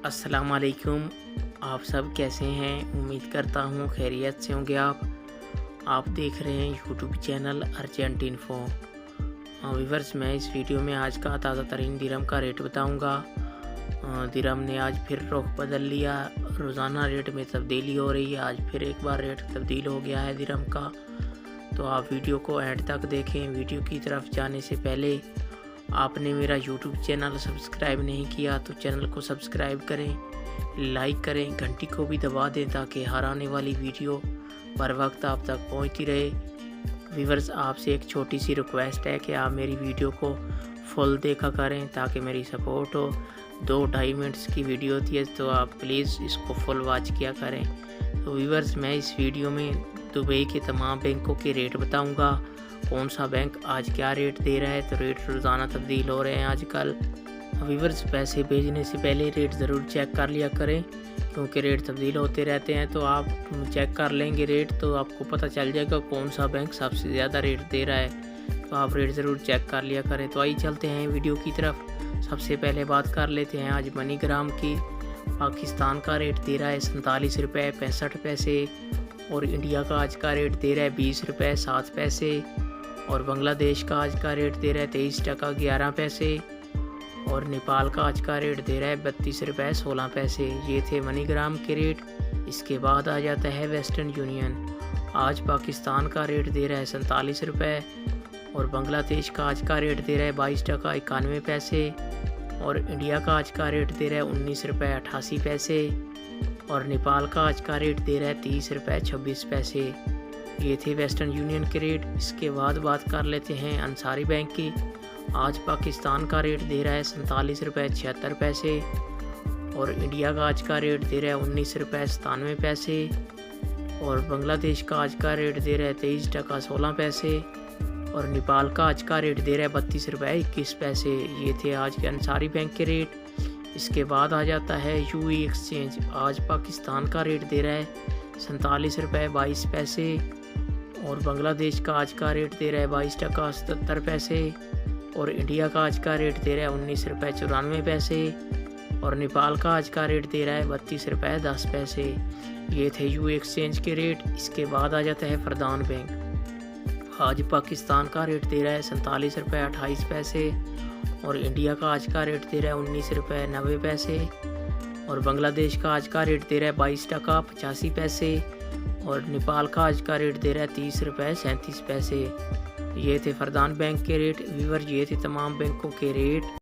अस्सलाम वालेकुम। आप सब कैसे हैं? उम्मीद करता हूँ खैरियत से होंगे आप देख रहे हैं YouTube channel urgent info. Viewers, मैं इस वीडियो में आज का ताज़ा तरीन दिरहम का रेट बताऊंगा। दिरहम ने आज फिर रुख बदल लिया, रोज़ाना रेट में तब्दीली हो रही है। आज फिर एक बार रेट तब्दील हो गया है दिरहम का। तो आप वीडियो को एंड तक देखें। वीडियो की तरफ जाने से पहले आपने मेरा यूट्यूब चैनल सब्सक्राइब नहीं किया तो चैनल को सब्सक्राइब करें, लाइक करें, घंटी को भी दबा दें ताकि हर आने वाली वीडियो बर वक्त आप तक पहुंचती रहे। व्यूअर्स, आपसे एक छोटी सी रिक्वेस्ट है कि आप मेरी वीडियो को फुल देखा करें ताकि मेरी सपोर्ट हो। 2-2.5 मिनट्स की वीडियो होती है तो आप प्लीज़ इसको फुल वॉच किया करें। तो व्यूअर्स, मैं इस वीडियो में दुबई के तमाम बैंकों के रेट बताऊंगा। कौन सा बैंक आज क्या रेट दे रहा है, तो रेट रोज़ाना तब्दील हो रहे हैं आजकल। व्यूअर्स, पैसे भेजने से पहले रेट ज़रूर चेक कर लिया करें क्योंकि रेट तब्दील होते रहते हैं। तो आप चेक कर लेंगे रेट तो आपको पता चल जाएगा कौन सा बैंक सबसे ज़्यादा रेट दे रहा है। तो आप रेट ज़रूर चेक कर लिया करें। तो आइए चलते हैं वीडियो की तरफ। सबसे पहले बात कर लेते हैं आज मनीग्राम की। पाकिस्तान का रेट दे रहा है 47 रुपये 65 पैसे और इंडिया का आज का रेट दे रहा है 20 रुपये 7 पैसे और बांग्लादेश का आज का रेट दे रहा है 23 टका 11 पैसे और नेपाल का आज का रेट दे रहा है 32 रुपये 16 पैसे। ये थे मनीग्राम के रेट। इसके बाद आ जाता है वेस्टर्न यूनियन। आज पाकिस्तान का रेट दे रहा है 47 रुपये और बांग्लादेश का आज का रेट दे रहा है 22 टका 91 पैसे और इंडिया का आज का रेट दे रहा है 19 रुपये 88 पैसे और नेपाल का आज का रेट दे रहा है 30 रुपये 26 पैसे। ये थे वेस्टर्न यूनियन के रेट। इसके बाद बात कर लेते हैं अंसारी बैंक की। आज पाकिस्तान का रेट दे रहा है 47 रुपये 76 पैसे और इंडिया का आज का रेट दे रहा है 19 रुपये 97 पैसे और बांग्लादेश का आज का रेट दे रहा है 23 टका 16 पैसे और नेपाल का आज का रेट दे रहा है 32 रुपये 21 पैसे। ये थे आज के अंसारी बैंक के रेट। इसके बाद आ जाता है यूएई एक्सचेंज। आज पाकिस्तान का रेट दे रहा है 47 रुपये 22 पैसे और बांग्लादेश का आज का रेट दे रहा है 22 टका 77 पैसे और इंडिया का आज का रेट दे रहा है 19 रुपये 94 पैसे और नेपाल का आज का रेट दे रहा है 32 रुपये 10 पैसे। ये थे यूएई एक्सचेंज के रेट। इसके बाद आ जाता है फरदान बैंक। आज पाकिस्तान का रेट दे रहा है 47 रुपये 28 पैसे और इंडिया का आज का रेट दे रहा है 19 रुपये 90 पैसे और बांग्लादेश का आज का रेट दे रहा है 22 टका 85 पैसे और नेपाल का आज का रेट दे रहा है 30 रुपये 37 पैसे। ये थे फरदान बैंक के रेट। व्यूअर, ये थे तमाम बैंकों के रेट।